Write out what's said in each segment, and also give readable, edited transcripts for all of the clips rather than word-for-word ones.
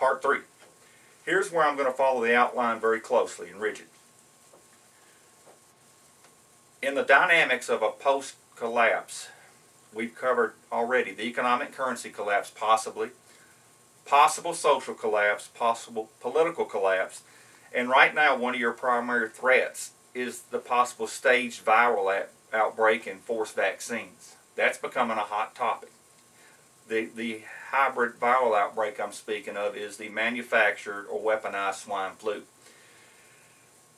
Part 3. Here's where I'm going to follow the outline very closely and rigid. In the dynamics of a post-collapse, we've covered already the economic currency collapse, possible social collapse, possible political collapse, and right now one of your primary threats is the possible staged viral outbreak and forced vaccines. That's becoming a hot topic. The hybrid viral outbreak I'm speaking of is the manufactured or weaponized swine flu.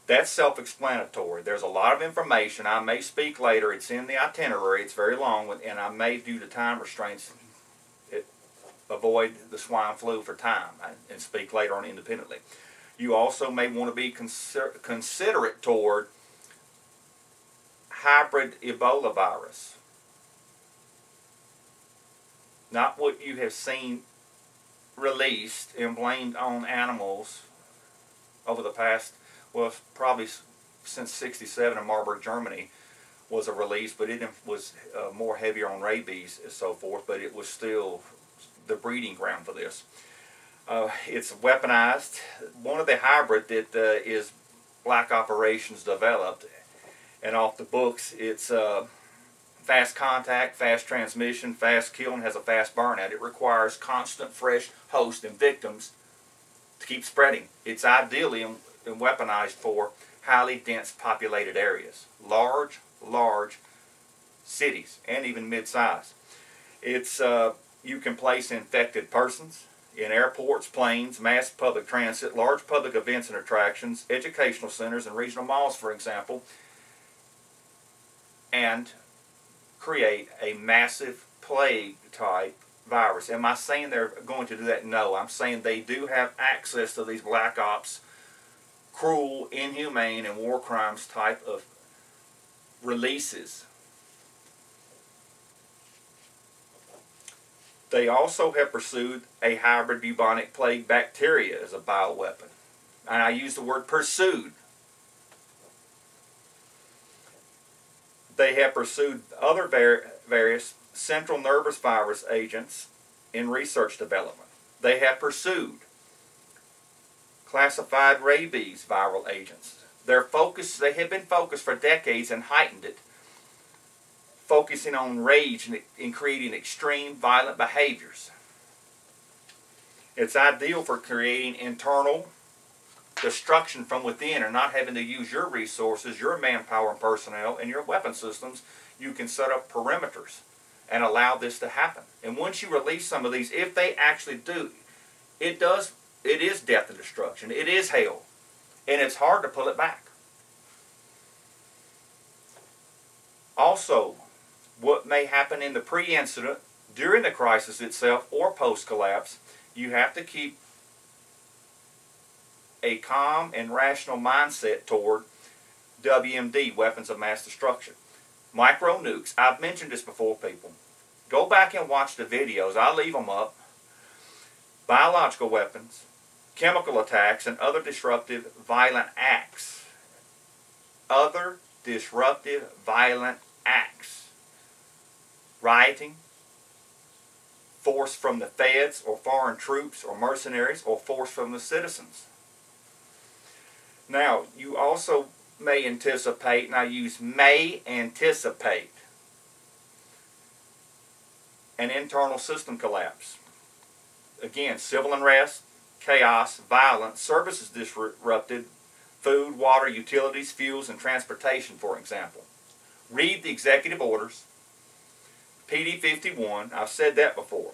That's self-explanatory. There's a lot of information. I may speak later. It's in the itinerary. It's very long, and I may, due to time restraints, avoid the swine flu for time and speak later on independently. You also may want to be considerate toward hybrid Ebola virus. Not what you have seen released and blamed on animals over the past, well, probably since '67 in Marburg, Germany was a release, but it was more heavier on rabies and so forth, but it was still the breeding ground for this. It's weaponized. One of the hybrid that is Black Operations developed and off the books, it's fast contact, fast transmission, fast kill, and has a fast burnout. It requires constant fresh hosts and victims to keep spreading. It's ideally and weaponized for highly dense populated areas, large cities, and even mid-size. It's you can place infected persons in airports, planes, mass public transit, large public events and attractions, educational centers, and regional malls, for example, and create a massive plague-type virus. Am I saying they're going to do that? No. I'm saying they do have access to these black ops, cruel, inhumane, and war crimes type of releases. They also have pursued a hybrid bubonic plague bacteria as a bioweapon. And I use the word pursued. They have pursued other various central nervous virus agents in research development. They have pursued classified rabies viral agents. They have been focused for decades and heightened it, focusing on rage and creating extreme violent behaviors. It's ideal for creating internal destruction from within and not having to use your resources, your manpower and personnel, and your weapon systems. You can set up perimeters and allow this to happen. And once you release some of these, if they actually do, it is death and destruction. It is hell. And it's hard to pull it back. Also, what may happen in the pre-incident, during the crisis itself, or post-collapse, you have to keep a calm and rational mindset toward WMD, weapons of mass destruction. Micro nukes. I've mentioned this before, people. Go back and watch the videos. I'll leave them up. Biological weapons, chemical attacks, and other disruptive violent acts. Other disruptive violent acts. Rioting, force from the feds or foreign troops or mercenaries, or force from the citizens. Now, you also may anticipate, and I use may anticipate, an internal system collapse. Again, civil unrest, chaos, violence, services disrupted, food, water, utilities, fuels, and transportation, for example. Read the executive orders, PD 51, I've said that before.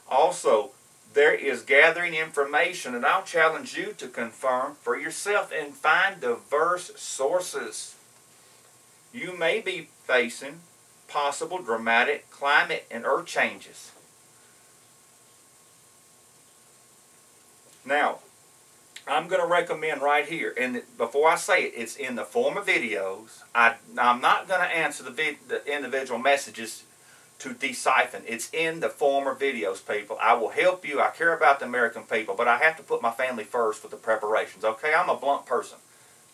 Also, there is gathering information, and I'll challenge you to confirm for yourself and find diverse sources. You may be facing possible dramatic climate and earth changes. Now, I'm going to recommend right here, and before I say it, it's in the form of videos. I'm not going to answer the individual messages to de-siphon. It's in the form of videos, people. I will help you. I care about the American people, but I have to put my family first with the preparations. Okay, I'm a blunt person.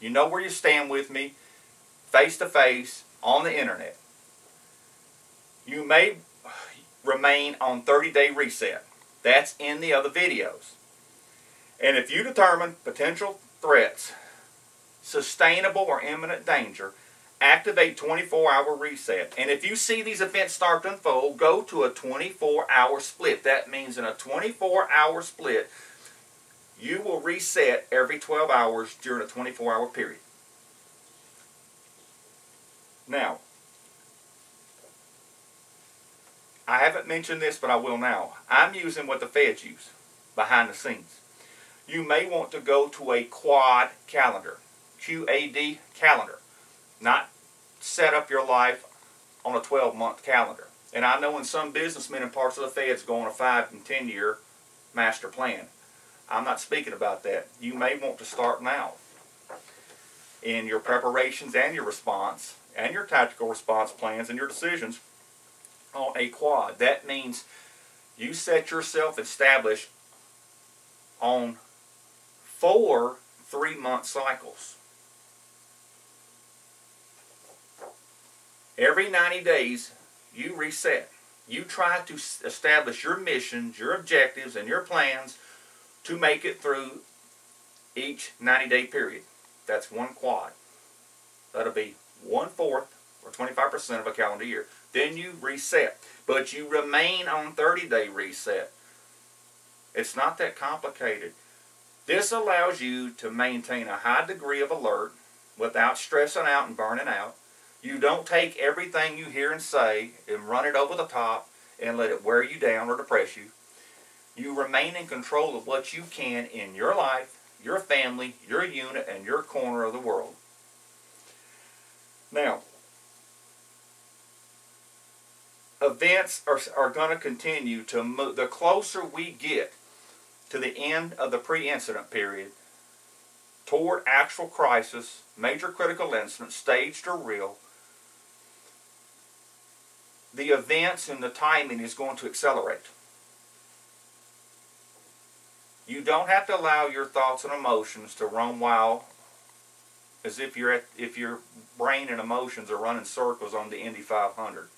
You know where you stand with me, face to face, on the internet. You may remain on 30-day reset. That's in the other videos. And if you determine potential threats, sustainable or imminent danger, activate 24-hour reset. And if you see these events start to unfold, go to a 24-hour split. That means in a 24-hour split, you will reset every 12 hours during a 24-hour period. Now, I haven't mentioned this, but I will now. I'm using what the feds use behind the scenes. You may want to go to a quad calendar, QAD calendar, not set up your life on a 12-month calendar. And I know when some businessmen in parts of the feds go on a 5 and 10-year master plan. I'm not speaking about that. You may want to start now in your preparations and your response and your tactical response plans and your decisions on a quad. That means you set yourself established on 4 3-month cycles. Every 90 days, you reset. You try to establish your missions, your objectives, and your plans to make it through each 90-day period. That's one quad. That'll be 1/4 or 25% of a calendar year. Then you reset. But you remain on 30-day reset. It's not that complicated. This allows you to maintain a high degree of alert without stressing out and burning out. You don't take everything you hear and say and run it over the top and let it wear you down or depress you. You remain in control of what you can in your life, your family, your unit, and your corner of the world. Now, events are going to continue to move. The closer we get to the end of the pre-incident period, toward actual crisis, major critical incident, staged or real, the events and the timing is going to accelerate. You don't have to allow your thoughts and emotions to run wild as if your brain and emotions are running circles on the Indy 500.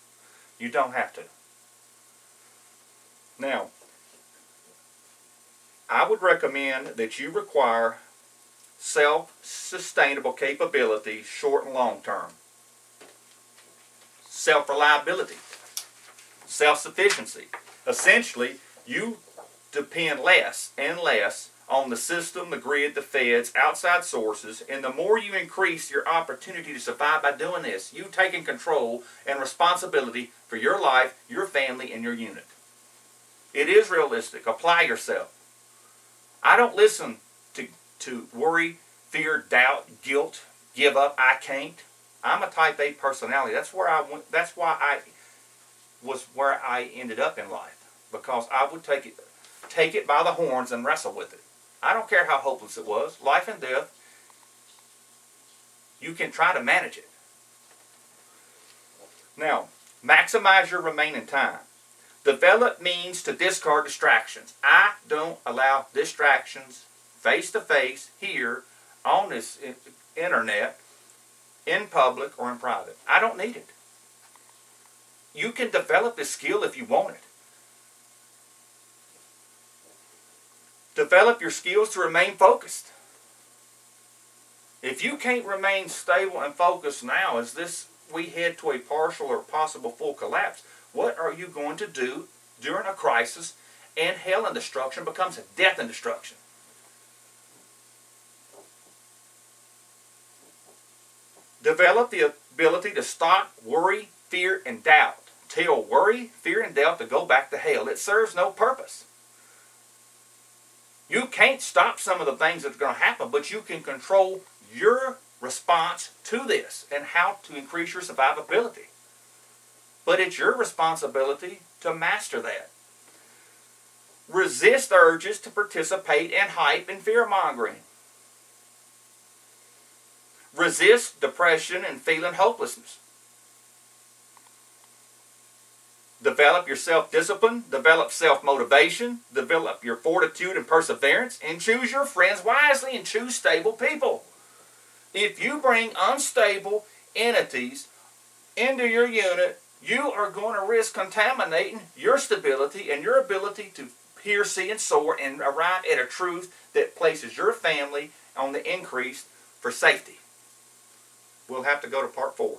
You don't have to. Now, I would recommend that you require self-sustainable capability, short and long term. Self-reliability. Self-sufficiency. Essentially, you depend less and less on the system, the grid, the feds, outside sources, and the more you increase your opportunity to survive by doing this, you taking control and responsibility for your life, your family, and your unit. It is realistic. Apply yourself. I don't listen to worry, fear, doubt, guilt, give up, I can't. I'm a type A personality. That's where I went. That's why I was where I ended up in life, because I would take it by the horns and wrestle with it. I don't care how hopeless it was. Life and death, you can try to manage it. Now, maximize your remaining time. Develop means to discard distractions. I don't allow distractions face-to-face, here, on this internet, in public or in private. I don't need it. You can develop this skill if you want it. Develop your skills to remain focused. If you can't remain stable and focused now as we head to a partial or possible full collapse, what are you going to do during a crisis and hell and destruction becomes a death and destruction? Develop the ability to stop worry, fear, and doubt. Tell worry, fear, and doubt to go back to hell. It serves no purpose. You can't stop some of the things that are going to happen, but you can control your response to this and how to increase your survivability. But it's your responsibility to master that. Resist urges to participate in hype and fear-mongering. Resist depression and feeling hopelessness. Develop your self-discipline, develop self-motivation, develop your fortitude and perseverance, and choose your friends wisely and choose stable people. If you bring unstable entities into your unit, you are going to risk contaminating your stability and your ability to hear, see, and soar and arrive at a truth that places your family on the increase for safety. We'll have to go to part 4.